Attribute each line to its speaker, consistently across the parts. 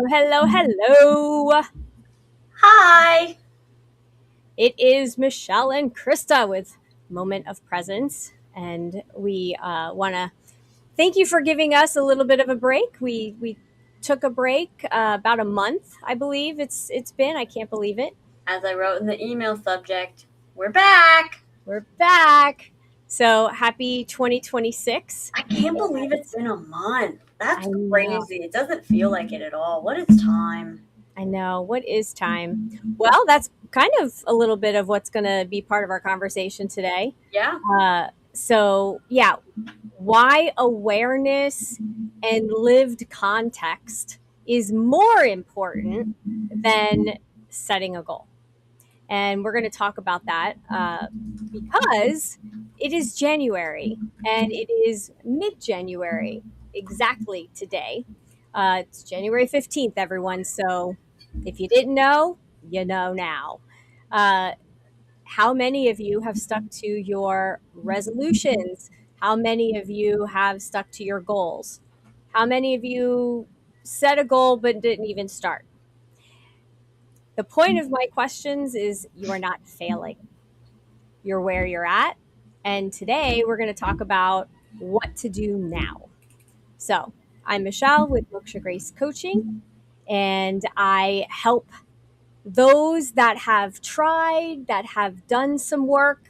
Speaker 1: Hello, hello.
Speaker 2: Hi.
Speaker 1: It is Michelle and Krista with Moment of Presence. And we want to thank you for giving us a little bit of a break. We took a break about a month, I believe it's been. I can't believe it.
Speaker 2: As I wrote in the email subject, we're back.
Speaker 1: We're back. So happy 2026.
Speaker 2: I can't believe it's been a month.
Speaker 1: I
Speaker 2: That's
Speaker 1: know.
Speaker 2: crazy. It doesn't feel like it at all. What is time?
Speaker 1: I know. What is time? Well, that's kind of a little bit of what's going to be part of our conversation today.
Speaker 2: Yeah.
Speaker 1: Yeah, why awareness and lived context is more important than setting a goal. And we're going to talk about that because it is January and it is mid January exactly today. It's January 15th, everyone. So if you didn't know, you know now. Uh, how many of you have stuck to your resolutions? How many of you have stuck to your goals? How many of you set a goal but didn't even start? The point of my questions is you are not failing. You're where you're at. And today we're going to talk about what to do now. So, I'm Michelle with Moksha Grace Coaching, and I help those that have tried, that have done some work,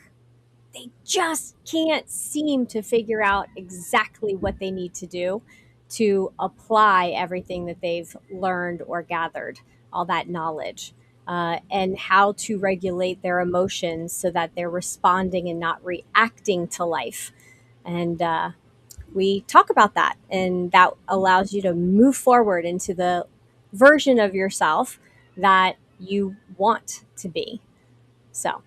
Speaker 1: they just can't seem to figure out exactly what they need to do to apply everything that they've learned or gathered, all that knowledge, and how to regulate their emotions so that they're responding and not reacting to life. And we talk about that, and that allows you to move forward into the version of yourself that you want to be. So, how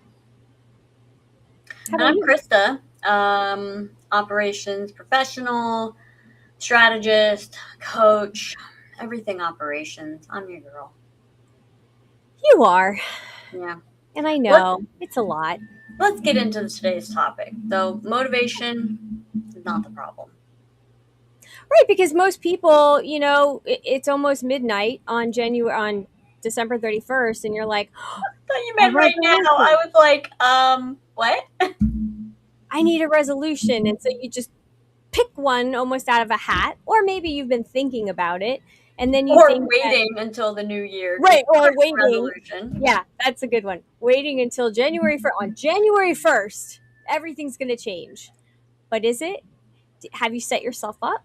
Speaker 2: And
Speaker 1: about
Speaker 2: I'm
Speaker 1: you?
Speaker 2: Krista, operations professional, strategist, coach, everything operations. I'm your girl.
Speaker 1: You are.
Speaker 2: Yeah.
Speaker 1: And I
Speaker 2: Let's
Speaker 1: know it's a lot.
Speaker 2: let's get into today's topic. So motivation is not the problem.
Speaker 1: Right, because most people, it's almost midnight on December 31st and you're like,
Speaker 2: I thought you
Speaker 1: a
Speaker 2: meant right now. I
Speaker 1: resolution.
Speaker 2: was like, what?
Speaker 1: I need a resolution. And so you just pick one almost out of a hat, or maybe you've been thinking about it and then you
Speaker 2: Or
Speaker 1: think that,
Speaker 2: waiting until the new year to
Speaker 1: right, or
Speaker 2: start the
Speaker 1: waiting.
Speaker 2: resolution.
Speaker 1: Yeah, that's a good one. Waiting until January 1st. On January 1st, everything's going to change. But is it? Have you set yourself up?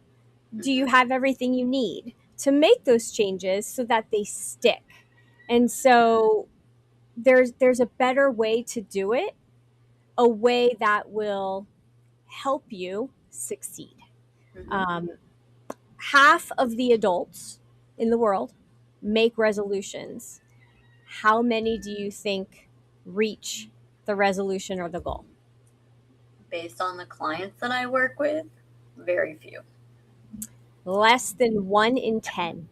Speaker 1: Do you have everything you need to make those changes so that they stick? And so there's a better way to do it, a way that will help you succeed.
Speaker 2: Mm-hmm.
Speaker 1: Um, half of the adults in the world make resolutions. How many do you think reach the resolution or the goal?
Speaker 2: Based on the clients that I work with, very few.
Speaker 1: Less than 1 in 10.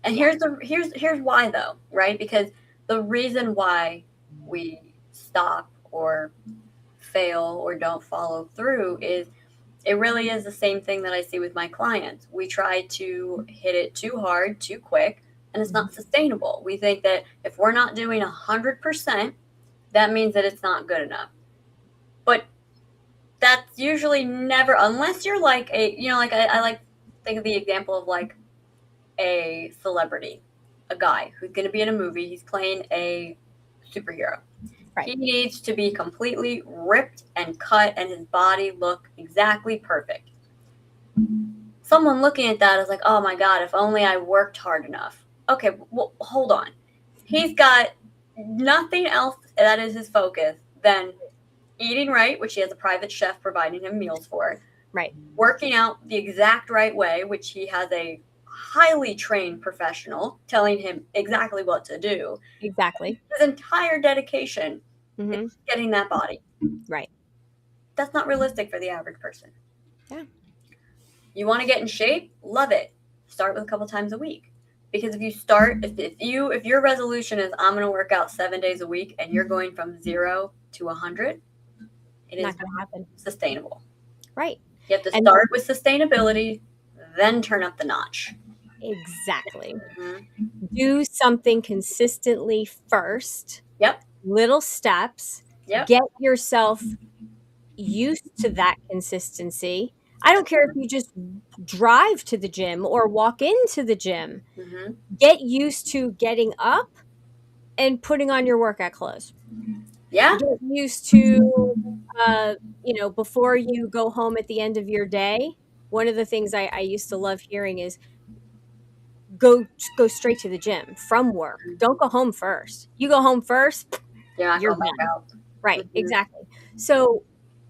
Speaker 2: And
Speaker 1: Yeah.
Speaker 2: here's why though, right? Because the reason why we stop or fail or don't follow through is it really is the same thing that I see with my clients. We try to hit it too hard, too quick, and it's not sustainable. We think that if we're not doing 100%, that means that it's not good enough. But that's usually never, unless you're like like I like think of the example of like a celebrity, a guy who's going to be in a movie. He's playing a superhero.
Speaker 1: Right.
Speaker 2: He needs to be completely ripped and cut and his body look exactly perfect. Someone looking at that is like, oh my God, if only I worked hard enough. Okay, well, hold on. He's got nothing else that is his focus than eating right, which he has a private chef providing him meals for,
Speaker 1: Right.
Speaker 2: working out the exact right way, which he has a highly trained professional telling him exactly what to do.
Speaker 1: Exactly.
Speaker 2: His entire dedication
Speaker 1: Hmm.
Speaker 2: is getting that body.
Speaker 1: Right.
Speaker 2: That's not realistic for the average person.
Speaker 1: Yeah.
Speaker 2: You want to get in shape? Love it. Start with a couple times a week. Because if you start, if your resolution is I'm going to work out 7 days a week and you're going from 0 to 100, it is
Speaker 1: Not going to happen.
Speaker 2: sustainable.
Speaker 1: Right.
Speaker 2: You have to
Speaker 1: And
Speaker 2: start with sustainability, then turn up the notch.
Speaker 1: Exactly.
Speaker 2: Hmm.
Speaker 1: Do something consistently first,
Speaker 2: Yep.
Speaker 1: little steps,
Speaker 2: Yep.
Speaker 1: get yourself used to that consistency. I don't care if you just drive to the gym or walk into the gym.
Speaker 2: Hmm.
Speaker 1: Get used to getting up and putting on your workout clothes.
Speaker 2: Yeah.
Speaker 1: Get used to, uh, before you go home at the end of your day. One of the things I used to love hearing is go go straight to the gym from work. Don't go home first. You go home first,
Speaker 2: You're not
Speaker 1: you're
Speaker 2: going back
Speaker 1: done.
Speaker 2: out.
Speaker 1: Right,
Speaker 2: Hmm.
Speaker 1: exactly. So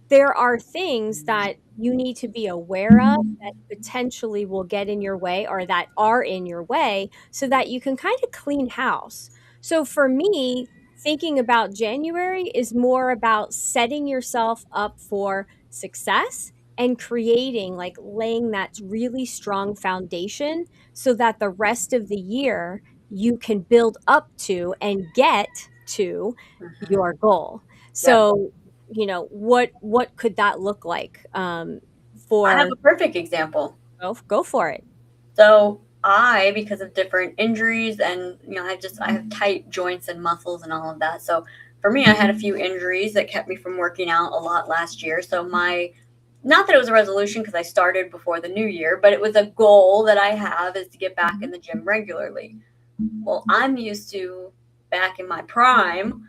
Speaker 1: there are things that you need to be aware of that potentially will get in your way or that are in your way so that you can kind of clean house. So for me, thinking about January is more about setting yourself up for success and creating, like laying that really strong foundation so that the rest of the year you can build up to and get to
Speaker 2: Hmm.
Speaker 1: your goal.
Speaker 2: Yep.
Speaker 1: So what could that look like,
Speaker 2: I have
Speaker 1: for
Speaker 2: a perfect example.
Speaker 1: go for it.
Speaker 2: So I, because of different injuries and I have tight joints and muscles and all of that. So for me, I had a few injuries that kept me from working out a lot last year. So my not that it was a resolution because I started before the new year, but it was a goal that I have is to get back in the gym regularly. Well, I'm used to back in my prime,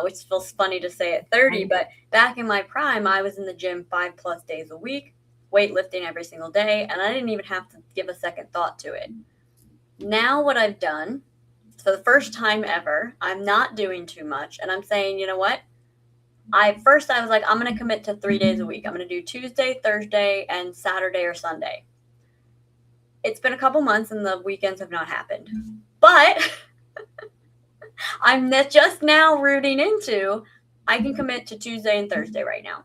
Speaker 2: which feels funny to say at 30, but back in my prime, I was in the gym 5+ days a week, weightlifting every single day, and I didn't even have to give a second thought to it. Now, what I've done, for the first time ever, I'm not doing too much, and I'm saying, you know what? I was like, I'm going to commit to 3 days a week. I'm going to do Tuesday, Thursday, and Saturday or Sunday. It's been a couple months, and the weekends have not happened. But I'm just now rooting into I can commit to Tuesday and Thursday right now.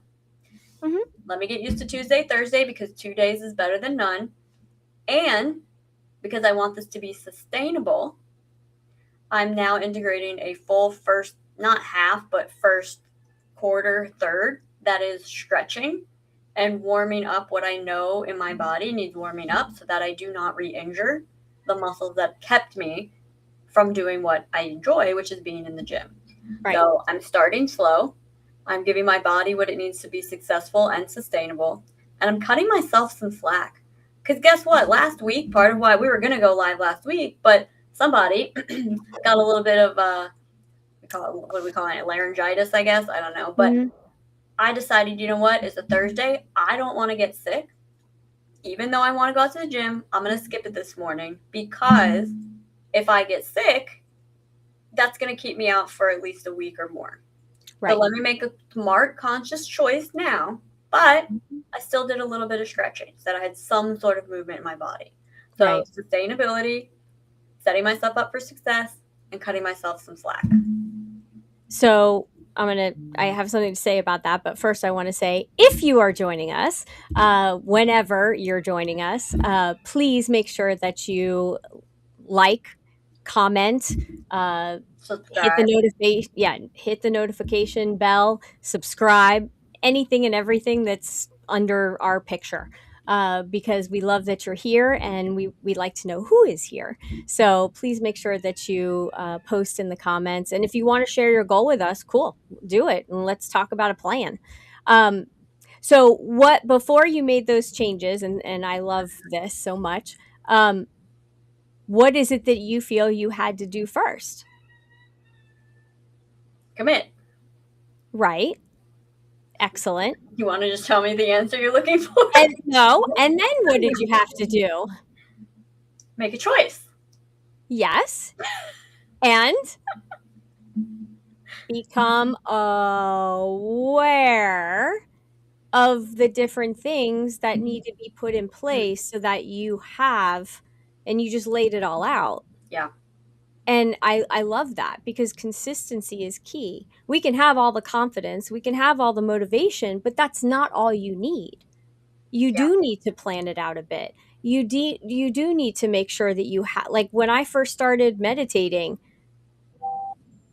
Speaker 1: Mhm.
Speaker 2: Let me get used to Tuesday, Thursday because 2 days is better than none. And because I want this to be sustainable, I'm now integrating a full first, not half, but first quarter, third that is stretching and warming up what I know in my body needs warming up so that I do not re injure the muscles that kept me from doing what I enjoy, which is being in the gym.
Speaker 1: Right.
Speaker 2: So I'm starting slow. I'm giving my body what it needs to be successful and sustainable. And I'm cutting myself some slack. Because guess what? Last week, part of why we were going to go live last week, but somebody got a little bit of, what do we call it? Laryngitis, I guess. I don't know. But
Speaker 1: Mhm.
Speaker 2: I decided, you know what? It's a Thursday. I don't want to get sick. Even though I want to go out to the gym, I'm going to skip it this morning because if I get sick, that's going to keep me out for at least a week or more. So
Speaker 1: Right.
Speaker 2: let me make a smart, conscious choice now. But I still did a little bit of stretching so that I had some sort of movement in my body. So
Speaker 1: Right.
Speaker 2: sustainability, setting myself up for success, and cutting myself some slack.
Speaker 1: So I have something to say about that, but first I want to say if you are joining us, whenever you're joining us, please make sure that you like, comment, hit the
Speaker 2: Subscribe.
Speaker 1: notification, yeah, hit the notification bell, subscribe, anything and everything that's under our picture. Because we love that you're here and we like to know who is here. So please make sure that you post in the comments. And if you want to share your goal with us, cool, do it. And let's talk about a plan. Um, so what before you made those changes, and I love this so much. What is it that you feel you had to do first?
Speaker 2: Commit.
Speaker 1: Right. Excellent.
Speaker 2: You want to just tell me the answer you're looking for?
Speaker 1: And no, and then what did you have to do?
Speaker 2: Make a choice.
Speaker 1: Yes. And become aware of the different things that need to be put in place so that you have and you just laid it all out.
Speaker 2: Yeah.
Speaker 1: And I love that because consistency is key. We can have all the confidence, we can have all the motivation, but that's not all you need. You
Speaker 2: Yeah.
Speaker 1: do need to plan it out a bit. You do need to make sure that you have, like when I first started meditating,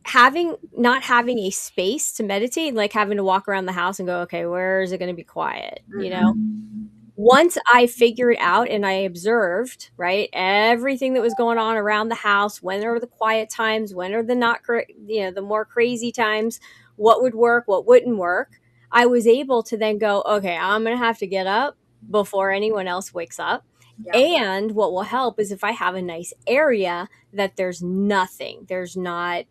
Speaker 1: having not having a space to meditate, like having to walk around the house and go, okay, where is it going to be quiet,
Speaker 2: Mm-hmm.
Speaker 1: once I figured out and I observed, right, everything that was going on around the house, when are the quiet times, when are the not, the more crazy times, what would work, what wouldn't work, I was able to then go, okay, I'm going to have to get up before anyone else wakes up.
Speaker 2: Yeah.
Speaker 1: And what will help is if I have a nice area that there's nothing, there's not,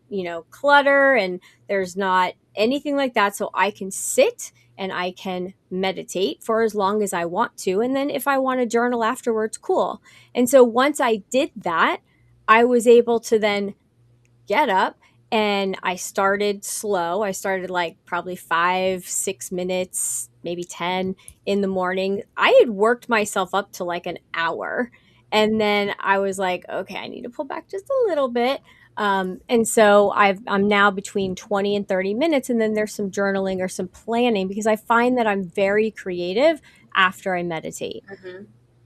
Speaker 1: clutter and there's not anything like that. So I can sit and I can meditate for as long as I want to. And then if I want to journal afterwards, cool. And so once I did that, I was able to then get up and I started slow. I started like probably 5, 6 minutes, maybe 10 in the morning. I had worked myself up to like an hour. And then I was like, okay, I need to pull back just a little bit. And so I'm now between 20 and 30 minutes. And then there's some journaling or some planning because I find that I'm very creative after I meditate.
Speaker 2: Mm-hmm.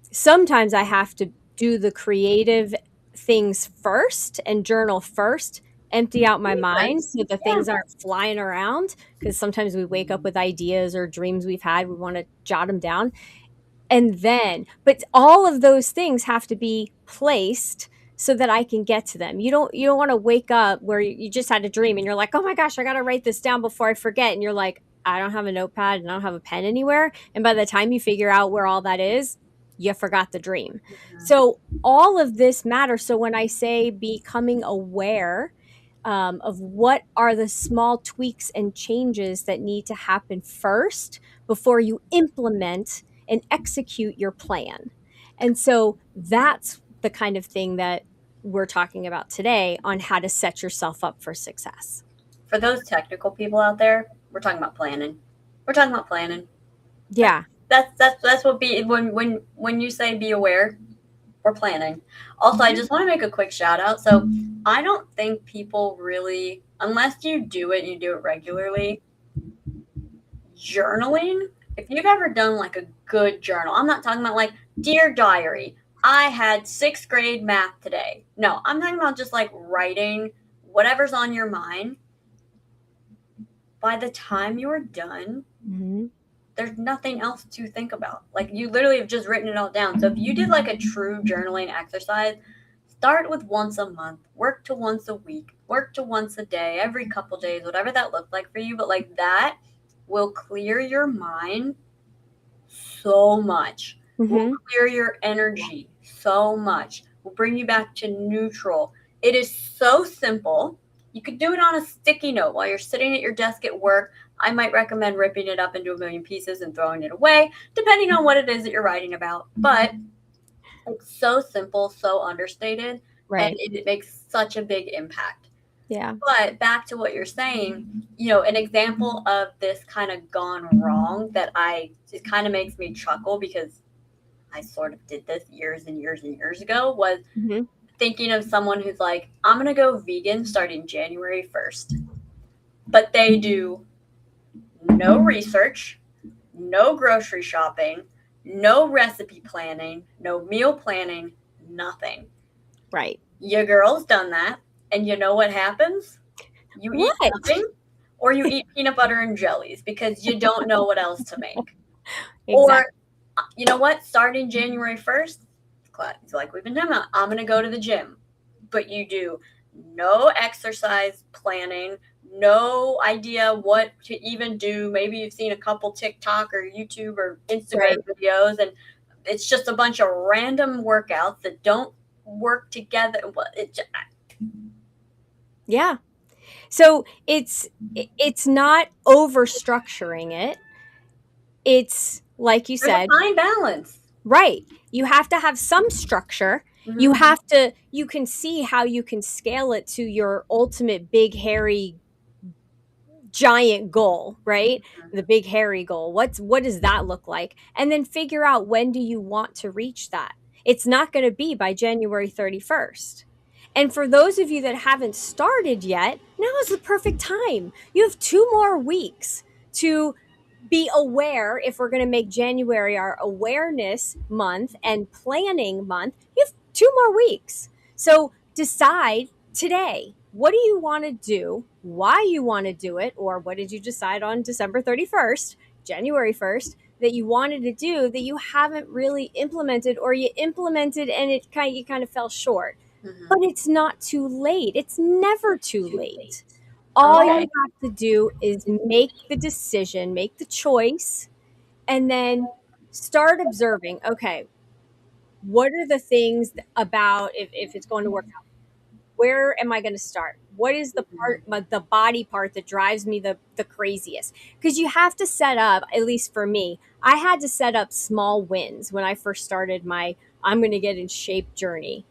Speaker 1: Sometimes I have to do the creative things first and journal first, empty out my
Speaker 2: Makes
Speaker 1: mind
Speaker 2: sense.
Speaker 1: so the
Speaker 2: Yeah.
Speaker 1: things aren't flying around because sometimes we wake up with ideas or dreams we've had, we want to jot them down. And then, but all of those things have to be placed so that I can get to them. You don't want to wake up where you just had a dream and you're like, "Oh my gosh, I got to write this down before I forget." And you're like, "I don't have a notepad and I don't have a pen anywhere." And by the time you figure out where all that is, you forgot the dream.
Speaker 2: Mm-hmm.
Speaker 1: So all of this matters. So when I say becoming aware of what are the small tweaks and changes that need to happen first before you implement and execute your plan. And so that's the kind of thing that we're talking about today on how to set yourself up for success.
Speaker 2: For those technical people out there, we're talking about planning. We're talking about planning. That,
Speaker 1: Yeah.
Speaker 2: that's what be when you say be aware, we're planning. Also, I just want to make a quick shout out. So I don't think people really, unless you do it and you do it regularly, journaling. If you've ever done like a good journal, I'm not talking about like dear diary. I had sixth grade math today. No, I'm talking about just like writing whatever's on your mind. By the time you're done,
Speaker 1: Mm-hmm.
Speaker 2: there's nothing else to think about. Like you literally have just written it all down. So if you did like a true journaling exercise, start with once a month, work to once a week, work to once a day, every couple days, whatever that looked like for you. But like that will clear your mind so much, will
Speaker 1: Mm-hmm.
Speaker 2: clear your energy so much, will bring you back to neutral. It is so simple. You could do it on a sticky note while you're sitting at your desk at work. I might recommend ripping it up into a million pieces and throwing it away, depending on what it is that you're writing about. But it's so simple, so understated, and
Speaker 1: Right.
Speaker 2: it makes such a big impact.
Speaker 1: Yeah.
Speaker 2: But back to what you're saying, an example of this kind of gone wrong that it kind of makes me chuckle because I sort of did this years and years and years ago was
Speaker 1: Mm-hmm.
Speaker 2: thinking of someone who's like, I'm going to go vegan starting January 1st. But they do no research, no grocery shopping, no recipe planning, no meal planning, nothing.
Speaker 1: Right.
Speaker 2: Your girl's done that. And you know what happens? You eat
Speaker 1: What?
Speaker 2: nothing or you eat peanut butter and jellies because you don't know what else to make.
Speaker 1: Exactly.
Speaker 2: Or, you know what? Starting January 1st, like we've been talking about, I'm going to go to the gym. But you do no exercise planning, no idea what to even do. Maybe you've seen a couple TikTok or YouTube or Instagram
Speaker 1: Right.
Speaker 2: videos, and it's just a bunch of random workouts that don't work together.
Speaker 1: Yeah. So it's not over structuring it. It's like you
Speaker 2: There's a
Speaker 1: said,
Speaker 2: fine balance.
Speaker 1: right. You have to have some structure.
Speaker 2: Mm-hmm.
Speaker 1: You can see how you can scale it to your ultimate big, hairy, giant goal, right? The big, hairy goal. What does that look like? And then figure out when do you want to reach that. It's not going to be by January 31st. And for those of you that haven't started yet, now is the perfect time. You have 2 more weeks to be aware. If we're going to make January our awareness month and planning month, you have 2 more weeks. So decide today, what do you want to do, why you want to do it, or what did you decide on December 31st, January 1st? that you wanted to do that you haven't really implemented, or you implemented and you kind of fell short.
Speaker 2: Hmm.
Speaker 1: But it's not too late. It's never too late. All you
Speaker 2: Okay.
Speaker 1: have to do is make the decision, make the choice, and then start observing. Okay, what are the things about, if it's going to work out, where am I going to start? What is the part, the body part that drives me the craziest? Because you have to set up, at least for me, I had to set up small wins when I first started my I'm going to get in shape journey.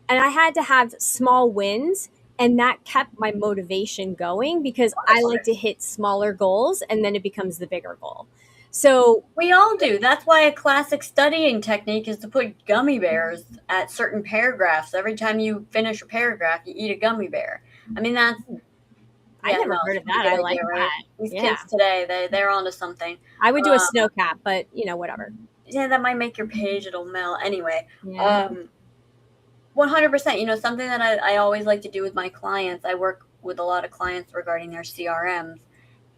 Speaker 1: And I had to have small wins, and that kept my motivation going because
Speaker 2: Of
Speaker 1: I
Speaker 2: course.
Speaker 1: like to hit smaller goals and then it becomes the bigger goal. So,
Speaker 2: We all do. That's why a classic studying technique is to put gummy bears at certain paragraphs. Every time you finish a paragraph, you eat a gummy bear. I mean, that's,
Speaker 1: I
Speaker 2: yeah,
Speaker 1: never
Speaker 2: no,
Speaker 1: heard
Speaker 2: it's a
Speaker 1: of
Speaker 2: pretty
Speaker 1: that.
Speaker 2: good
Speaker 1: I like
Speaker 2: idea, right?
Speaker 1: that.
Speaker 2: These
Speaker 1: Yeah.
Speaker 2: kids today, they're onto something.
Speaker 1: I would do a
Speaker 2: Um,
Speaker 1: snow cap, but whatever.
Speaker 2: yeah, that might make your page, it'll melt. Anyway,
Speaker 1: Yeah.
Speaker 2: 100%. Something that I always like to do with my clients, I work with a lot of clients regarding their CRMs,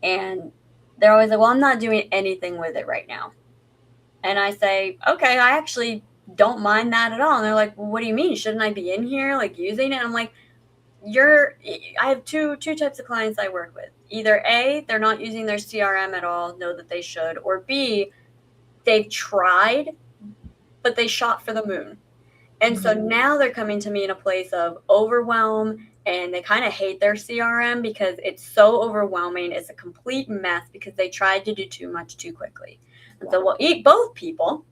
Speaker 2: and they're always like, well, I'm not doing anything with it right now. And I say, okay, I actually don't mind that at all. And they're like, well, what do you mean? Shouldn't I be in here, like, using it? And I'm like, I have two types of clients I work with. Either A, they're not using their CRM at all, know that they should, or B, they've tried, but they shot for the moon. And so
Speaker 1: Mhm.
Speaker 2: now they're coming to me in a place of overwhelm, and they kind of hate their CRM because it's so overwhelming. It's a complete mess because they tried to do too much too quickly. And
Speaker 1: Yeah.
Speaker 2: so both people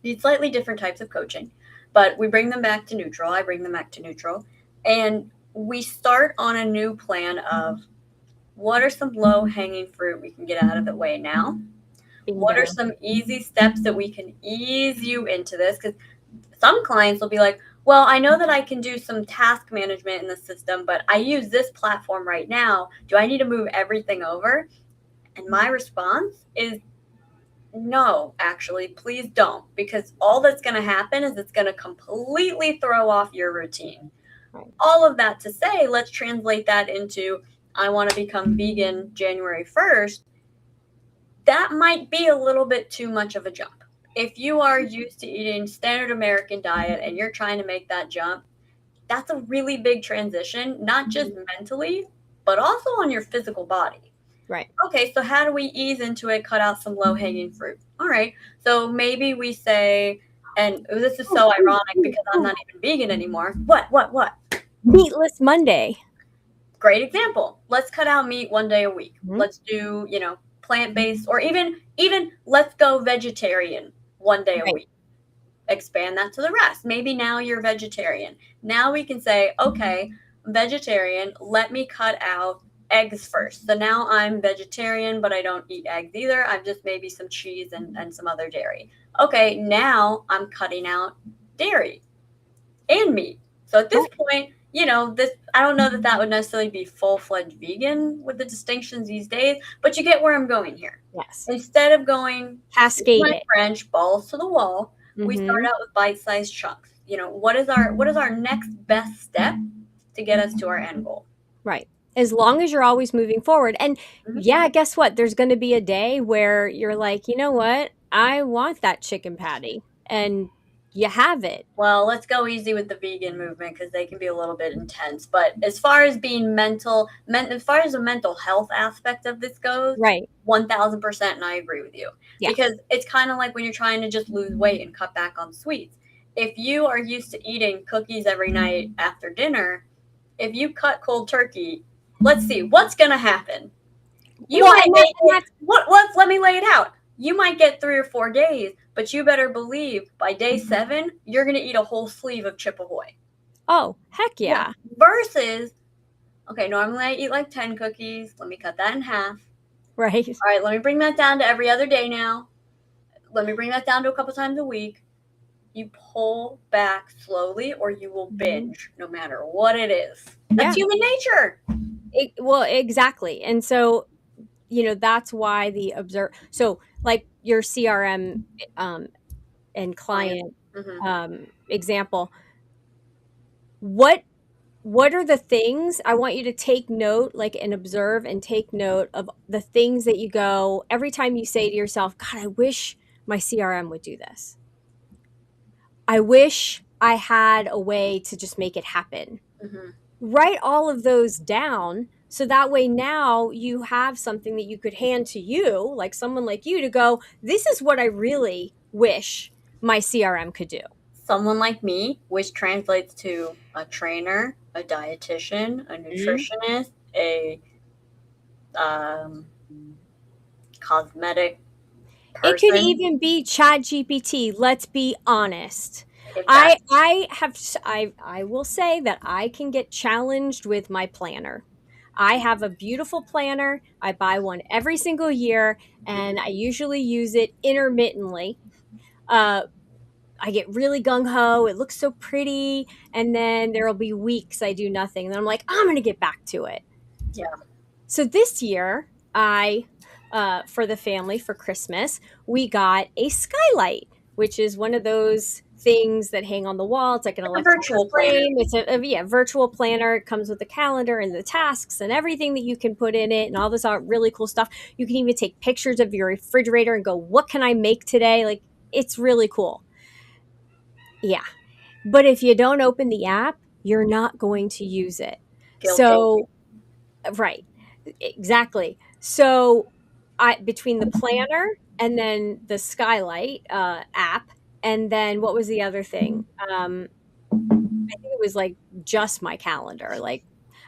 Speaker 2: need slightly different types of coaching, but we bring them back to neutral. I bring them back to neutral, and we start on a new plan of what are some low hanging fruit we can get out of the way now? What are
Speaker 1: Bingo.
Speaker 2: some easy steps that we can ease you into this? Because some clients will be like, well, I know that I can do some task management in the system, but I use this platform right now. Do I need to move everything over? And my response is no, actually, please don't, because all that's going to happen is it's going to completely throw off your routine.
Speaker 1: Right.
Speaker 2: All of that to say, let's translate that into I want to become vegan January 1st. That might be a little bit too much of a jump. If you are used to eating standard American diet and you're trying to make that jump, that's a really big transition, not just mentally, but also on your physical body.
Speaker 1: Right.
Speaker 2: Okay, so how do we ease into it, cut out some low hanging fruit? All right, so maybe we say, and this is so ironic because I'm not even vegan anymore. What?
Speaker 1: Meatless Monday.
Speaker 2: Great example. Let's cut out meat one day a week.
Speaker 1: Mhm.
Speaker 2: Let's do, plant based, or even let's go vegetarian one day a
Speaker 1: Right.
Speaker 2: week. Expand that to the rest. Maybe now you're vegetarian. Now we can say, okay, vegetarian, let me cut out eggs first. So now I'm vegetarian, but I don't eat eggs either. I'm just maybe some cheese and some other dairy. Okay, now I'm cutting out dairy and meat. So at this
Speaker 1: Right.
Speaker 2: point, this I don't know that that would necessarily be full-fledged vegan with the distinctions these days, but you get where I'm going here.
Speaker 1: Yes.
Speaker 2: Instead of going, excuse
Speaker 1: Cascade
Speaker 2: my
Speaker 1: it.
Speaker 2: French, balls to the wall, we start
Speaker 1: Hmm.
Speaker 2: out with bite-sized chunks. What is our next best step to get us to our end goal?
Speaker 1: Right. As long as you're always moving forward. And
Speaker 2: Mhm.
Speaker 1: yeah, guess what? There's going to be a day where you're like, you know what? I want that chicken patty. And you have it.
Speaker 2: Well, let's go easy with the vegan movement because they can be a little bit intense. But as far as being as far as the mental health aspect of this goes,
Speaker 1: Right.
Speaker 2: 1000%, and I agree with you.
Speaker 1: Yeah.
Speaker 2: Because it's kind of like when you're trying to just lose weight and cut back on sweets. If you are used to eating cookies every night after dinner, if you cut cold turkey, let's see, what's going to happen? You
Speaker 1: Well,
Speaker 2: might
Speaker 1: and
Speaker 2: make it.
Speaker 1: that's
Speaker 2: Let me lay it out. You might get 3 or 4 days, but you better believe by day 7, you're going to eat a whole sleeve of Chip Ahoy.
Speaker 1: oh, heck
Speaker 2: Yeah.
Speaker 1: yeah.
Speaker 2: Versus, okay, normally I eat like 10 cookies. Let me cut that in half.
Speaker 1: Right.
Speaker 2: All right, let me bring that down to every other day now. Let me bring that down to a couple times a week. You pull back slowly or you will
Speaker 1: Mhm.
Speaker 2: binge no matter what it is. That's
Speaker 1: Yeah.
Speaker 2: human nature.
Speaker 1: Well, exactly. And so, that's why the observe. So, like your CRM um, and
Speaker 2: Client.
Speaker 1: client
Speaker 2: Hmm.
Speaker 1: example, what what are the things I want you to take note, like, and observe and take note of the things that you go every time you say to yourself, God, I wish my CRM would do this. I wish I had a way to just make it happen.
Speaker 2: Hmm.
Speaker 1: Write all of those down so that way now you have something that you could hand to you, like someone like you, to go, this is what I really wish my CRM could do.
Speaker 2: Someone like me, which translates to a trainer, a dietitian, a
Speaker 1: Mhm.
Speaker 2: nutritionist, a um, cosmetic
Speaker 1: It could
Speaker 2: person.
Speaker 1: even be Chat GPT. Let's be honest.
Speaker 2: Exactly.
Speaker 1: I will say that I can get challenged with my planner. I have a beautiful planner. I buy one every single year, and I
Speaker 2: Hmm.
Speaker 1: usually use it intermittently. Uh, I get really gung ho. It looks so pretty, and then there'll be weeks I do nothing, and then I'm like, I'm gonna get back to it.
Speaker 2: Yeah.
Speaker 1: So this year, for the family for Christmas, we got a skylight, which is one of those things that hang on the wall. It's like an
Speaker 2: Like a
Speaker 1: electronic
Speaker 2: virtual planner.
Speaker 1: frame. It's a virtual planner. It comes with the calendar and the tasks and everything that you can put in it and all this really cool stuff. You can even take pictures of your refrigerator and go, what can I make today? Like, it's really cool. Yeah. But if you don't open the app, you're not going to use it.
Speaker 2: Guilty.
Speaker 1: So right. Exactly. So I between the planner and then the skylight app, and then what was the other thing? I think it was like just my calendar. Like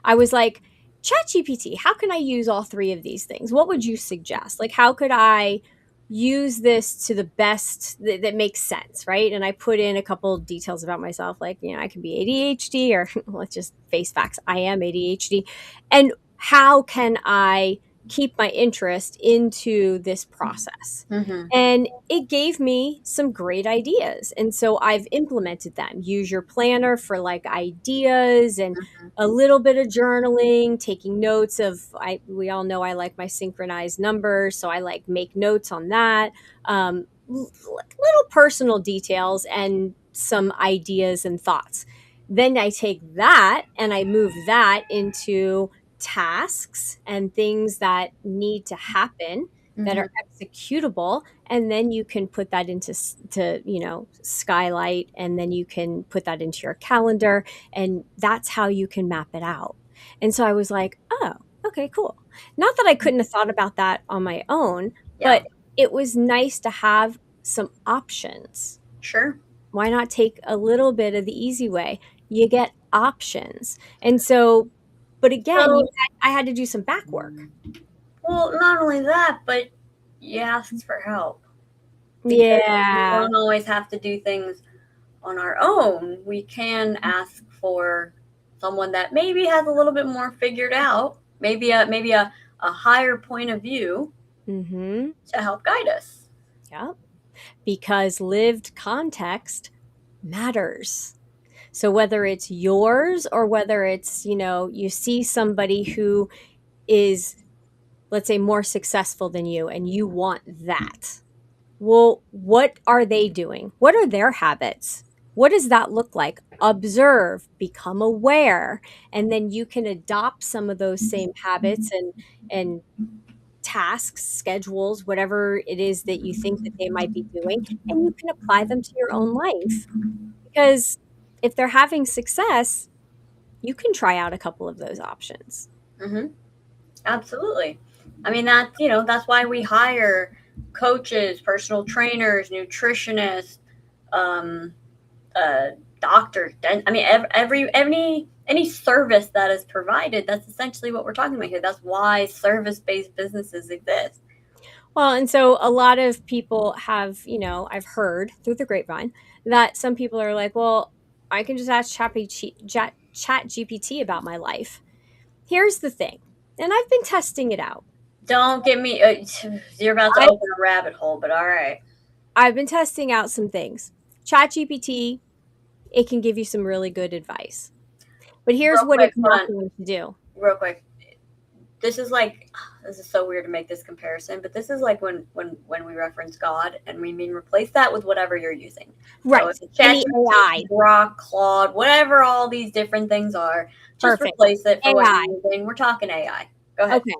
Speaker 1: I was like, ChatGPT, how can I use all three of these things? What would you suggest? Like, how could I use this to the best that makes sense, right? And I put in a couple of details about myself, like, I can be ADHD, or let's just face facts, I am ADHD. And how can I keep my interest into this process?
Speaker 2: Hmm.
Speaker 1: And it gave me some great ideas. And so I've implemented them. Use your planner for like ideas and a little bit of journaling, taking notes of we all know I like my synchronized numbers, so I like make notes on that. Little personal details and some ideas and thoughts. Then I take that and I move that into tasks and things that need to happen that
Speaker 2: Hmm.
Speaker 1: are executable, and then you can put that into skylight, and then you can put that into your calendar, and that's how you can map it out. And so I was like, oh, okay, cool. Not that I couldn't have thought about that on my own,
Speaker 2: Yeah.
Speaker 1: but it was nice to have some options.
Speaker 2: Sure.
Speaker 1: Why not take a little bit of the easy way? You get options. And so, but again,
Speaker 2: So,
Speaker 1: I had to do some back work.
Speaker 2: well, not only that, but you asked for help because we
Speaker 1: Yeah.
Speaker 2: don't always have to do things on our own. We can ask for someone that maybe has a little bit more figured out, maybe a higher point of view
Speaker 1: Mhm.
Speaker 2: to help guide us.
Speaker 1: Yep. Because lived context matters. So whether it's yours or whether it's, you see somebody who is, let's say, more successful than you and you want that. Well, what are they doing? What are their habits? What does that look like? Observe, become aware, and then you can adopt some of those same habits and tasks, schedules, whatever it is that you think that they might be doing, and you can apply them to your own life. Because if they're having success, you can try out a couple of those options.
Speaker 2: Hmm. Absolutely. I mean, that's why we hire coaches, personal trainers, nutritionists, um, doctors. I mean, any service that is provided. That's essentially what we're talking about here. That's why service-based businesses exist.
Speaker 1: Well, and so a lot of people have, I've heard through the grapevine that some people are like, well, I can just ask Chat GPT about my life. Here's the thing, and I've been testing it out.
Speaker 2: Don't get me. You're about to
Speaker 1: I,
Speaker 2: open a rabbit hole, but all right.
Speaker 1: I've been testing out some things. Chat GPT, it can give you some really good advice. But here's
Speaker 2: Real
Speaker 1: what
Speaker 2: quick,
Speaker 1: it's
Speaker 2: hold
Speaker 1: not
Speaker 2: on.
Speaker 1: going to do.
Speaker 2: Real quick. this is like, this is so weird to make this comparison, but this is like when we reference God and we mean replace that with whatever you're using. So
Speaker 1: Right.
Speaker 2: if it's
Speaker 1: Any
Speaker 2: ChatGPT,
Speaker 1: AI.
Speaker 2: Grok, Claude, whatever all these different things are, just
Speaker 1: Perfect.
Speaker 2: replace it for what
Speaker 1: AI.
Speaker 2: you're using. We're talking AI. Go ahead.
Speaker 1: Okay.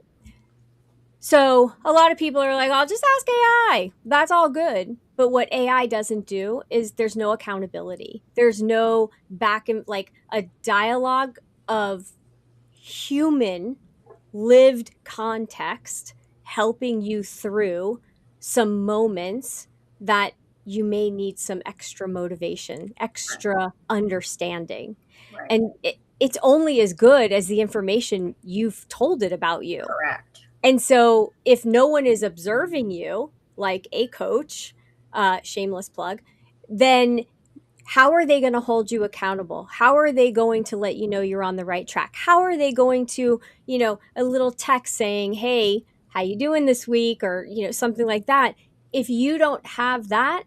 Speaker 1: So a lot of people are like, I'll just ask AI. That's all good. But what AI doesn't do is there's no accountability. There's no back and like a dialogue of human lived context helping you through some moments that you may need some extra motivation,
Speaker 2: Right.
Speaker 1: extra understanding.
Speaker 2: Right.
Speaker 1: And it's only as good as the information you've told it about you.
Speaker 2: Correct.
Speaker 1: And so if no one is observing you, like a coach, shameless plug, then how are they going to hold you accountable? How are they going to let you know you're on the right track? How are they going to, a little text saying, "Hey, how you doing this week?" or, something like that. If you don't have that,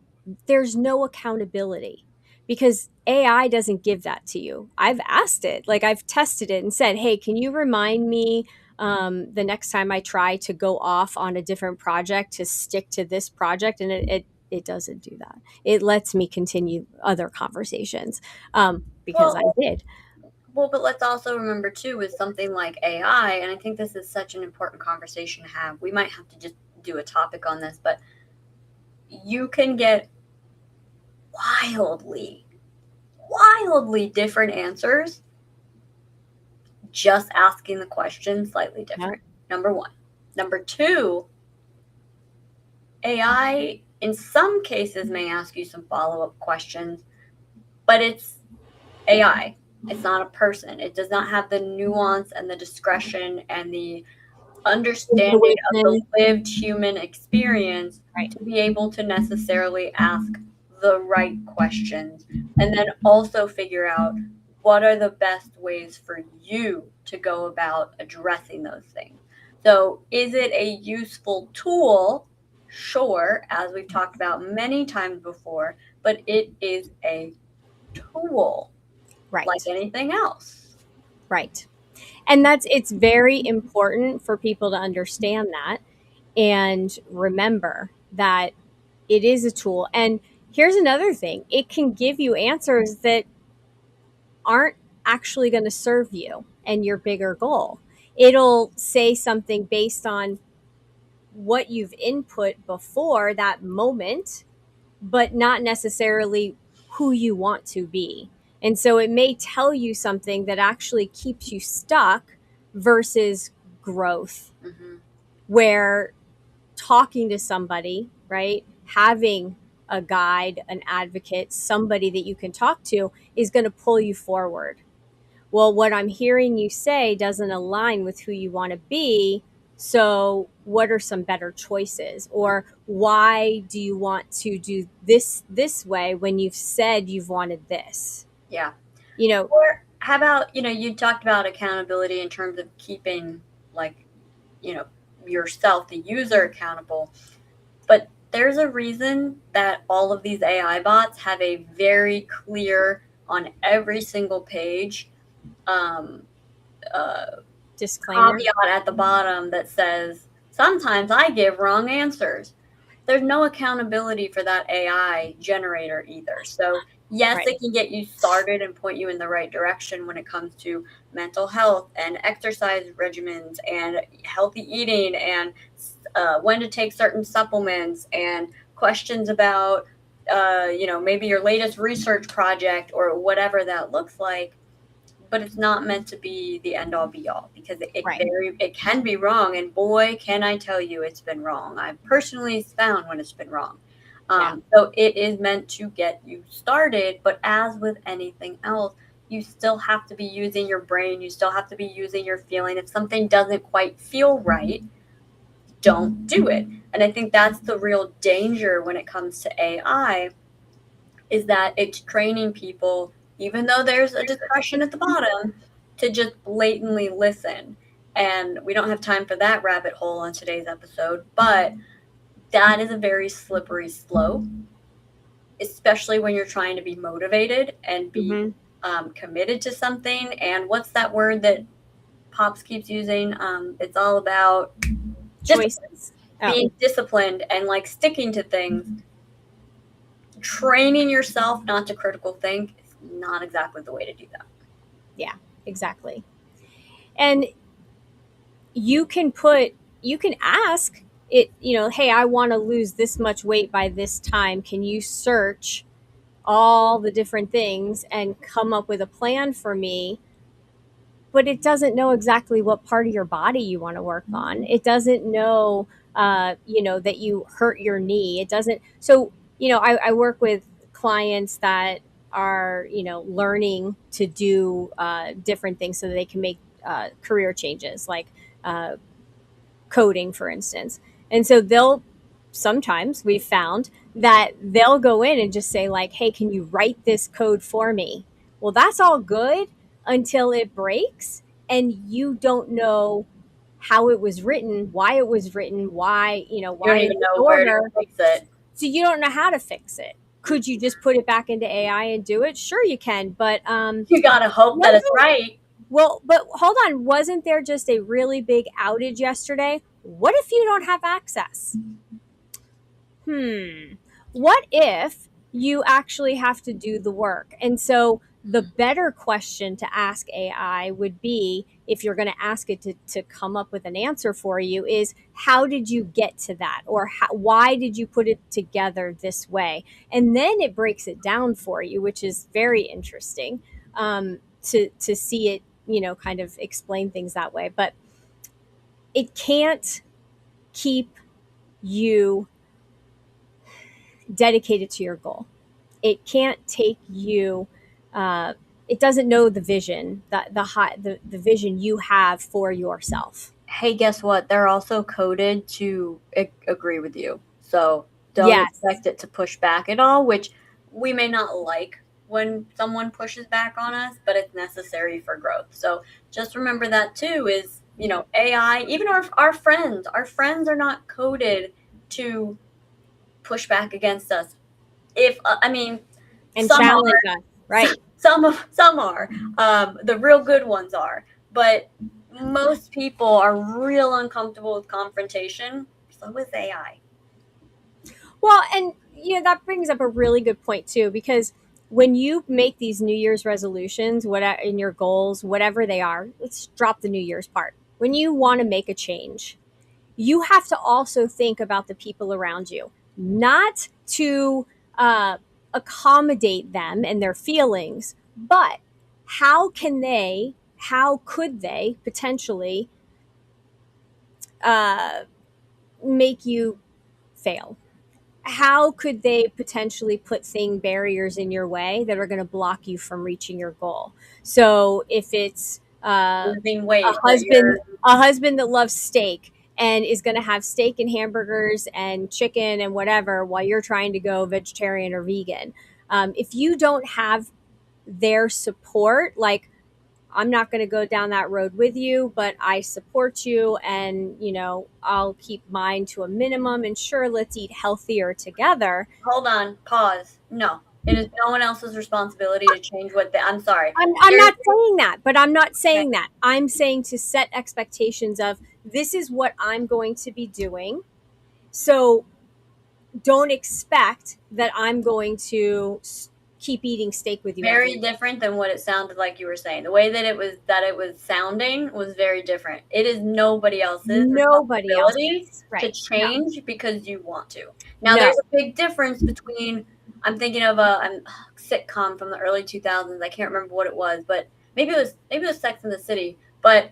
Speaker 1: there's no accountability because AI doesn't give that to you. I've asked it, like I've tested it and said, "Hey, can you remind me the next time I try to go off on a different project to stick to this project?" And it doesn't do that. It lets me continue other conversations because I
Speaker 2: Well,
Speaker 1: did.
Speaker 2: but let's also remember too, with something like AI, and I think this is such an important conversation to have. We might have to just do a topic on this, but you can get wildly, wildly different answers just asking the question slightly
Speaker 1: Yeah,
Speaker 2: different. Number one. Number two, AI in some cases may ask you some follow up questions, but it's AI. It's not a person. It does not have the nuance and the discretion and the understanding of the
Speaker 1: intuition.
Speaker 2: lived human experience
Speaker 1: Right.
Speaker 2: to be able to necessarily ask the right questions and then also figure out what are the best ways for you to go about addressing those things. So, is it a useful tool? Sure, as we've talked about many times before, but it is a tool like
Speaker 1: Right.
Speaker 2: anything else.
Speaker 1: Right. And it's very important for people to understand that and remember that it is a tool. And here's another thing, it can give you answers that aren't actually going to serve you and your bigger goal. It'll say something based on what you've input before that moment, but not necessarily who you want to be. And so it may tell you something that actually keeps you stuck versus growth,
Speaker 2: Hmm.
Speaker 1: where talking to somebody, right? Having a guide, an advocate, somebody that you can talk to is going to pull you forward. Well, what I'm hearing you say doesn't align with who you want to be. So, what are some better choices? Or why do you want to do this way when you've said you've wanted this?
Speaker 2: Yeah.
Speaker 1: You know,
Speaker 2: Or how about, you talked about accountability in terms of keeping, like, you know, yourself, the user, accountable. But there's a reason that all of these AI bots have a very clear, on every single page, um, uh,
Speaker 1: disclaimer.
Speaker 2: caveat at the bottom that says, sometimes I give wrong answers. There's no accountability for that AI generator either. So, yes,
Speaker 1: Right.
Speaker 2: it can get you started and point you in the right direction when it comes to mental health and exercise regimens and healthy eating and when to take certain supplements and questions about, maybe your latest research project or whatever that looks like, but it's not meant to be the end all be all because
Speaker 1: Right.
Speaker 2: it can be wrong, and boy can I tell you it's been wrong. I've personally found when it's been wrong.
Speaker 1: Yeah.
Speaker 2: So it is meant to get you started, but as with anything else, you still have to be using your brain, you still have to be using your feeling. If something doesn't quite feel right, don't do it. And I think that's the real danger when it comes to AI, is that it's training people, even though there's a discretion at the bottom, to just blatantly listen. And we don't have time for that rabbit hole on today's episode, but that is a very slippery slope, especially when you're trying to be motivated and be
Speaker 1: Hmm.
Speaker 2: committed to something. And what's that word that Pops keeps using. It's all about discipline,
Speaker 1: Choices. Oh,
Speaker 2: being disciplined and like sticking to things. Training yourself not to critical think is not exactly the way to do that.
Speaker 1: yeah, exactly. And you can ask it, hey, I want to lose this much weight by this time. Can you search all the different things and come up with a plan for me? But it doesn't know exactly what part of your body you want to work on. It doesn't know, that you hurt your knee. It doesn't. So, I work with clients that are, learning to do different things so that they can make career changes, like uh, coding, for instance. And so sometimes we've found that they'll go in and just say, like, hey, can you write this code for me? Well, that's all good until it breaks and you don't know how it was written, why it was written,
Speaker 2: You don't
Speaker 1: why in
Speaker 2: even
Speaker 1: this
Speaker 2: know where to
Speaker 1: order.
Speaker 2: fix it.
Speaker 1: So you don't know how to fix it. Could you just put it back into AI and do it? Sure, you can. But
Speaker 2: You gotta hope that it's
Speaker 1: wasn't
Speaker 2: right.
Speaker 1: well, but hold on. Wasn't there just a really big outage yesterday? What if you don't have access? What if you actually have to do the work? And so the better question to ask AI would be, if you're going to ask it to come up with an answer for you, is how did you get to that? Or why did you put it together this way? And then it breaks it down for you, which is very interesting, to see it, kind of explain things that way. But it can't keep you dedicated to your goal. It can't take you. Uh, it doesn't know the vision, the vision you have for yourself.
Speaker 2: Hey, guess what? They're also coded to agree with you. So don't
Speaker 1: Yes,
Speaker 2: expect it to push back at all, which we may not like when someone pushes back on us, but it's necessary for growth. So just remember that too is, AI, even our friends are not coded to push back against us. If, I mean,
Speaker 1: and
Speaker 2: some
Speaker 1: challenge
Speaker 2: are,
Speaker 1: us. Right.
Speaker 2: some are, the real good ones are, but most people are real uncomfortable with confrontation. So is AI.
Speaker 1: Well, and that brings up a really good point too, because when you make these New Year's resolutions, whatever in your goals, whatever they are, let's drop the New Year's part. When you want to make a change, you have to also think about the people around you, not to uh, accommodate them and their feelings, but how could they potentially uh, make you fail? How could they potentially put barriers in your way that are going to block you from reaching your goal? So if it's
Speaker 2: Losing
Speaker 1: a
Speaker 2: weight that
Speaker 1: husband
Speaker 2: you're
Speaker 1: a husband that loves steak and is going to have steak and hamburgers and chicken and whatever while you're trying to go vegetarian or vegan, if you don't have their support, like, I'm not going to go down that road with you, but I support you, and I'll keep mine to a minimum, and sure, let's eat healthier together.
Speaker 2: hold on, pause. No. It is no one else's responsibility to change I'm sorry.
Speaker 1: I'm
Speaker 2: There's
Speaker 1: not saying that, but I'm not
Speaker 2: okay,
Speaker 1: saying that. I'm saying to set expectations of, this is what I'm going to be doing. So don't expect that I'm going to keep eating steak with you every
Speaker 2: very
Speaker 1: day.
Speaker 2: different than what it sounded like you were saying. The way that it was sounding was very different. It is nobody else's
Speaker 1: Nobody
Speaker 2: responsibility
Speaker 1: else's.
Speaker 2: to
Speaker 1: Right. No.
Speaker 2: change because you want to. Now
Speaker 1: No.
Speaker 2: there's a big difference between I'm thinking of a sitcom from the early 2000s. I can't remember what it was, but maybe it was Sex in the City, but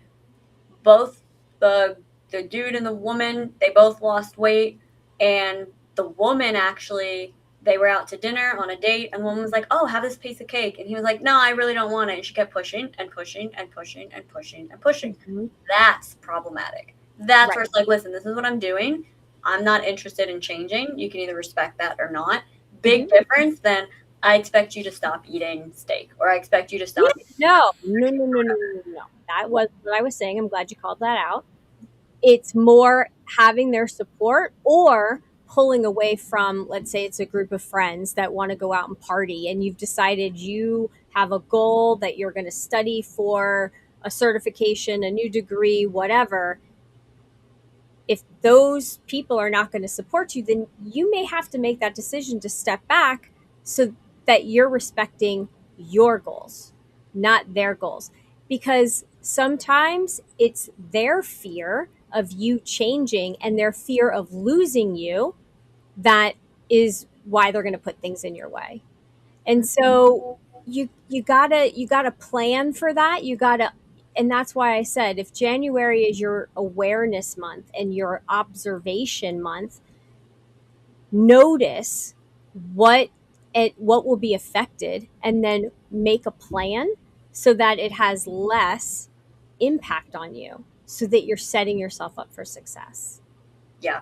Speaker 2: both the the dude and the woman, they both lost weight, and the woman actually, they were out to dinner on a date, and the woman was like, "Oh, have this piece of cake," and he was like, "No, I really don't want it," and she kept pushing and pushing and pushing and pushing and pushing.
Speaker 1: Mhm.
Speaker 2: That's problematic. That's where
Speaker 1: Right.
Speaker 2: it's like, listen, this is what I'm doing. I'm not interested in changing. You can either respect that or not. Big
Speaker 1: Mhm.
Speaker 2: difference than I expect you to stop eating steak, or I expect you to
Speaker 1: Yeah,
Speaker 2: stop eating
Speaker 1: no, no, no, no, no, no, no. That was what I was saying. I'm glad you called that out. It's more having their support, or pulling away from, let's say it's a group of friends that want to go out and party, and you've decided you have a goal that you're going to study for, a certification, a new degree, whatever, if those people are not going to support you, then you may have to make that decision to step back so that you're respecting your goals, not their goals. Because sometimes it's their fear of you changing and their fear of losing you that is why they're going to put things in your way. And so you gotta plan for that. You gotta, and that's why I said if January is your awareness month and your observation month, notice what what will be affected and then make a plan so that it has less impact on you so that you're setting yourself up for success.
Speaker 2: Yeah.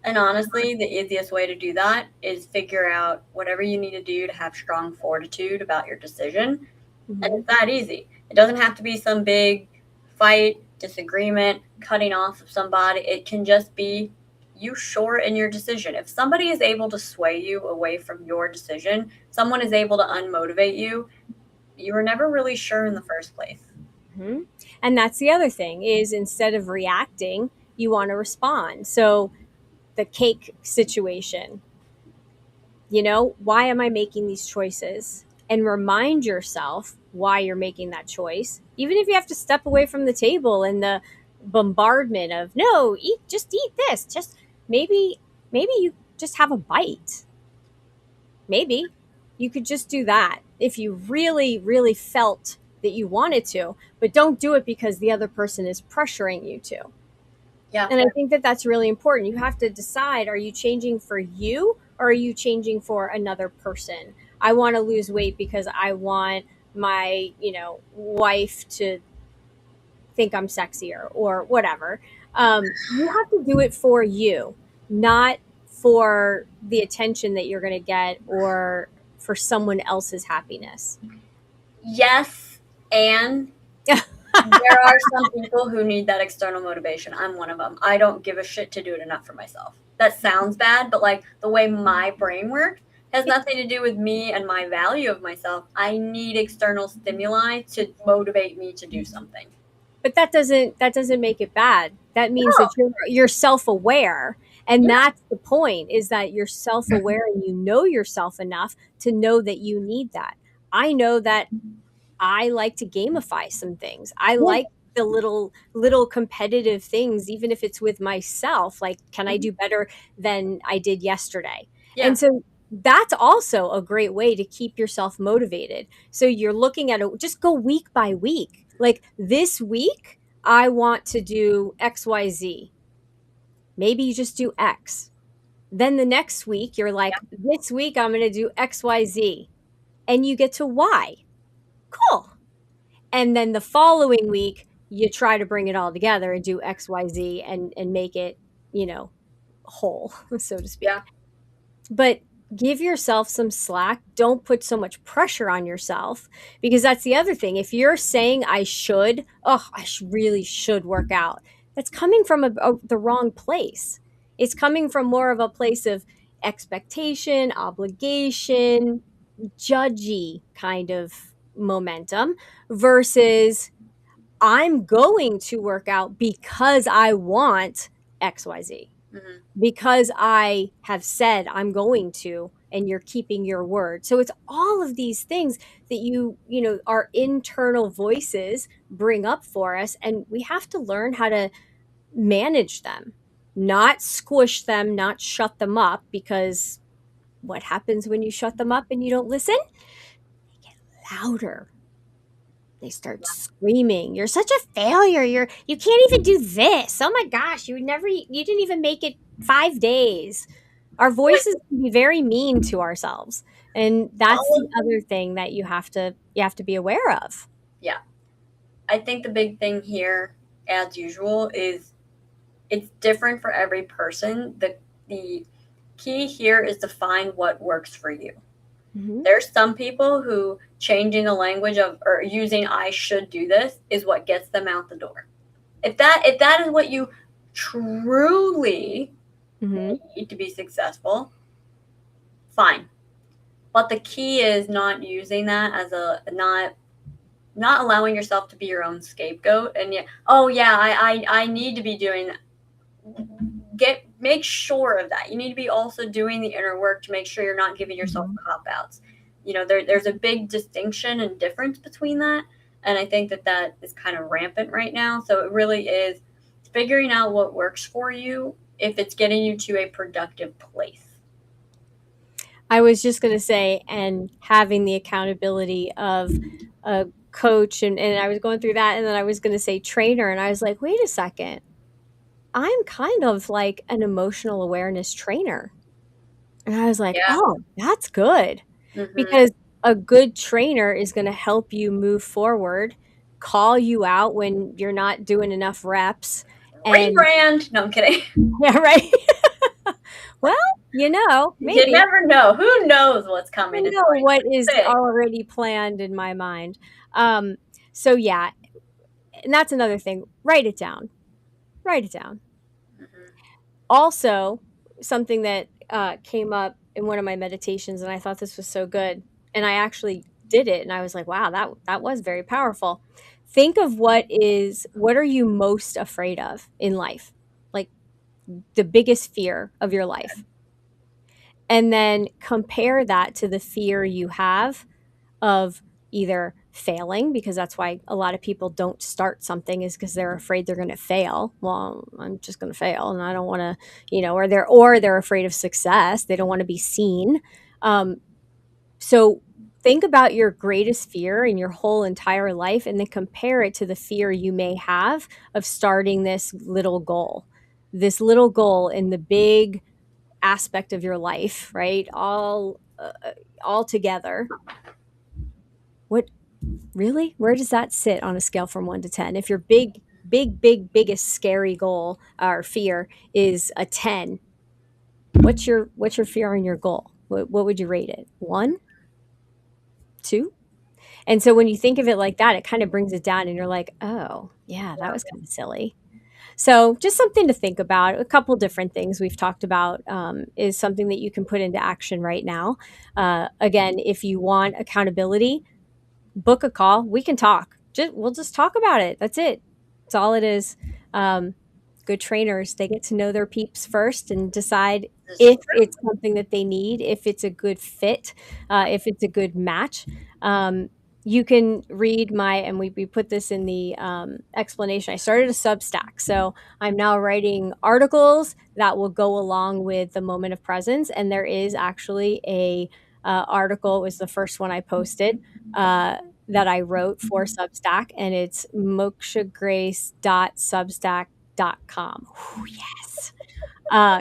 Speaker 2: And honestly, the easiest way to do that is figure out whatever you need to do to have strong fortitude about your decision. And
Speaker 1: Mm-hmm.
Speaker 2: it's that easy. It doesn't have to be some big fight, disagreement, cutting off of somebody. It can just be you sure in your decision. If somebody is able to sway you away from your decision, someone is able to unmotivate you, you were never really sure in the first place.
Speaker 1: Mm-hmm. And that's the other thing is instead of reacting, you want to respond. So the cake situation, why am I making these choices? And remind yourself why you're making that choice. Even if you have to step away from the table and the bombardment of no, just eat this. Just maybe you just have a bite. Maybe you could just do that if you really, really felt that you wanted to, but don't do it because the other person is pressuring you to.
Speaker 2: Yeah.
Speaker 1: And I think that that's really important. You have to decide, are you changing for you or are you changing for another person? I want to lose weight because I want my, wife to think I'm sexier or whatever. You have to do it for you, not for the attention that you're going to get or for someone else's happiness.
Speaker 2: Yes, and there are some people who need that external motivation. I'm one of them. I don't give a shit to do it enough for myself. That sounds bad, but like the way my brain works has nothing to do with me and my value of myself. I need external stimuli to motivate me to do something.
Speaker 1: But that doesn't make it bad. That means
Speaker 2: No,
Speaker 1: that you're self-aware, and
Speaker 2: yeah,
Speaker 1: that's the point, is that you're self-aware and you know yourself enough to know that you need that. I know that I like to gamify some things. I
Speaker 2: yeah,
Speaker 1: like the little competitive things, even if it's with myself. Like, can I
Speaker 2: mhm,
Speaker 1: do better than I did yesterday?
Speaker 2: yeah,
Speaker 1: And so that's also a great way to keep yourself motivated. So you're looking at it, just go week by week. Like this week, I want to do XYZ. Maybe you just do X. Then the next week, you're
Speaker 2: yeah,
Speaker 1: like, this week, I'm going to do XYZ. And you get to Y. Cool. And then the following week you try to bring it all together and do XYZ and make it, whole, so to
Speaker 2: yeah,
Speaker 1: speak. But give yourself some slack. Don't put so much pressure on yourself, because that's the other thing. If you're saying I should, oh, really should work out, that's coming from the wrong place. It's coming from more of a place of expectation, obligation, judgy kind of momentum versus I'm going to work out because I want XYZ,
Speaker 2: mhm,
Speaker 1: because I have said I'm going to, and you're keeping your word. So it's all of these things that our internal voices bring up for us, and we have to learn how to manage them, not squish them, not shut them up, because what happens when you shut them up and you don't listen? They get louder. They start screaming, "You're such a failure. You can't even do this. Oh my gosh, you didn't even make it 5 days." Our
Speaker 2: like
Speaker 1: voices can be very mean to ourselves. And that's
Speaker 2: all
Speaker 1: the
Speaker 2: of
Speaker 1: other
Speaker 2: them.
Speaker 1: thing that you have to be aware of.
Speaker 2: Yeah, I think the big thing here, as usual, is it's different for every person. The key here is to find what works for you.
Speaker 1: Mhm.
Speaker 2: There's some people who changing the language of or using I should do this is what gets them out the door. If that is what you truly
Speaker 1: Mhm.
Speaker 2: need to be successful, fine. But the key is not using that as a not not allowing yourself to be your own scapegoat. And yeah, oh yeah, I need to be doing that. Make sure of that. You need to be also doing the inner work to make sure you're not giving yourself
Speaker 1: Mhm.
Speaker 2: cop outs. There's a big distinction and difference between that, and I think that that is kind of rampant right now. So it really is figuring out what works for you if it's getting you to a productive place.
Speaker 1: I was just going to say, and having the accountability of a coach, and I was going through that, and then I was going to say trainer, and I was like, wait a second, I'm kind of like an emotional awareness trainer. And I was like,
Speaker 2: Yeah.
Speaker 1: oh, that's good.
Speaker 2: Mm-hmm.
Speaker 1: Because a good trainer is going to help you move forward, call you out when you're not doing enough reps. And
Speaker 2: Rebrand. No, I'm kidding.
Speaker 1: yeah, right. Well,
Speaker 2: You
Speaker 1: maybe.
Speaker 2: never know. Who knows what's coming
Speaker 1: I
Speaker 2: in
Speaker 1: know what is
Speaker 2: 2026?
Speaker 1: already planned in my mind. Um, so yeah, and that's another thing. Write it down. Write it down.
Speaker 2: Mm-hmm.
Speaker 1: Also, something that came up in one of my meditations, and I thought this was so good, and I actually did it, and I was like, wow, that was very powerful. Think of what are you most afraid of in life, like the biggest fear of your life, and then compare that to the fear you have of either failing, because that's why a lot of people don't start something, is because they're afraid they're going to fail. Well, I'm just going to fail and I don't want to, or they're afraid of success. They don't want to be seen. So think about your greatest fear in your whole entire life and then compare it to the fear you may have of starting this little goal in the big aspect of your life, right? All together. What Really? Where does that sit on a scale from 1 to 10? If your biggest scary goal or fear is a 10, what's your fear on your goal? What would you rate it? 1, 2? And so when you think of it like that, it kind of brings it down and you're like, "Oh, yeah, that was kind of silly." So just something to think about. A couple different things we've talked about is something that you can put into action right now. Again, if you want accountability, book a call. We can talk. We'll just talk about it. That's it. That's all it is. Um, Good trainers, they get to know their peeps first and decide
Speaker 2: This is
Speaker 1: if
Speaker 2: true.
Speaker 1: it's something that they need, if it's a good fit, if it's a good match. You can read and we put this in the explanation. I started a Substack. So I'm now writing articles that will go along with the moment of presence. And there is actually a article, it was the first one I posted. That I wrote for Substack, and it's mokshagrace.substack.com. Ooh, yes.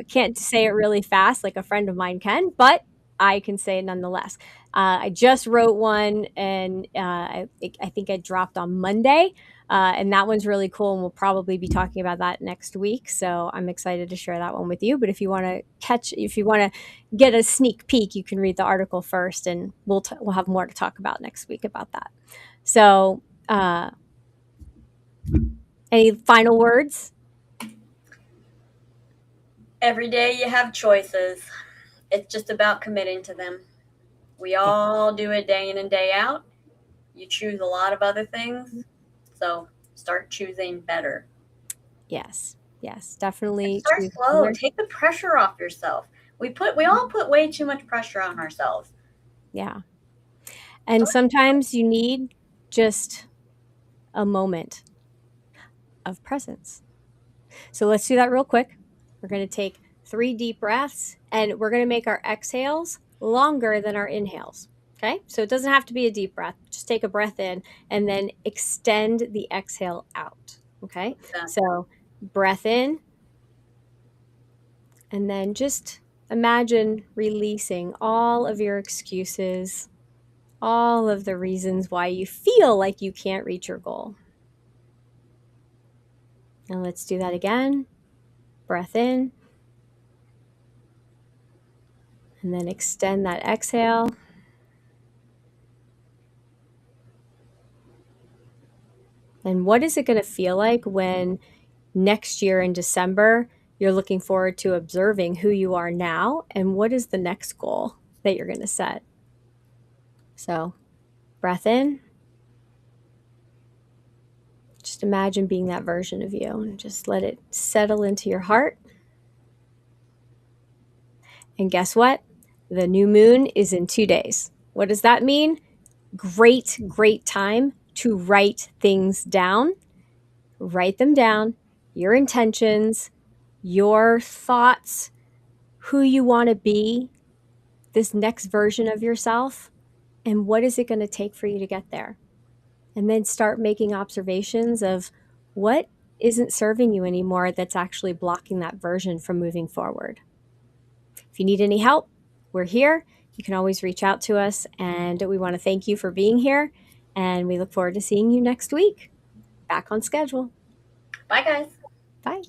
Speaker 1: Can't say it really fast like a friend of mine can, but I can say it nonetheless. I just wrote one, and I think I dropped on Monday, and that one's really cool. And we'll probably be talking about that next week. So I'm excited to share that one with you. But if you want to get a sneak peek, you can read the article first, and we'll have more to talk about next week about that. So, any final words?
Speaker 2: Every day you have choices. It's just about committing to them. We
Speaker 1: Yeah.
Speaker 2: all do it day in and day out. You choose a lot of other things. So start choosing better.
Speaker 1: Yes. Yes.
Speaker 2: And
Speaker 1: Definitely
Speaker 2: start
Speaker 1: choose
Speaker 2: slow.
Speaker 1: better.
Speaker 2: Take the pressure off yourself. We all put way too much pressure on ourselves.
Speaker 1: Yeah. And
Speaker 2: Start
Speaker 1: sometimes you need just a moment of presence. So let's do that real quick. We're going to take 3 deep breaths and we're going to make our exhales longer than our inhales. Okay. So it doesn't have to be a deep breath. Just take a breath in and then extend the exhale out. Okay.
Speaker 2: that.
Speaker 1: So breath in and then just imagine releasing all of your excuses, all of the reasons why you feel like you can't reach your goal. And let's do that again. Breath in and then extend that exhale. And what is it going to feel like when next year in December you're looking forward to observing who you are now and what is the next goal that you're going to set? So, breath in Just imagine being that version of you and just let it settle into your heart. And guess what? The new moon is in 2 days. What does that mean? Great, great time to write things down. Write them down, your intentions, your thoughts, who you want to be, this next version of yourself, and what is it going to take for you to get there? And then start making observations of what isn't serving you anymore that's actually blocking that version from moving forward. If you need any help, we're here. You can always reach out to us, and we want to thank you for being here. And we look forward to seeing you next week. Back on schedule.
Speaker 2: Bye, guys.
Speaker 1: Bye.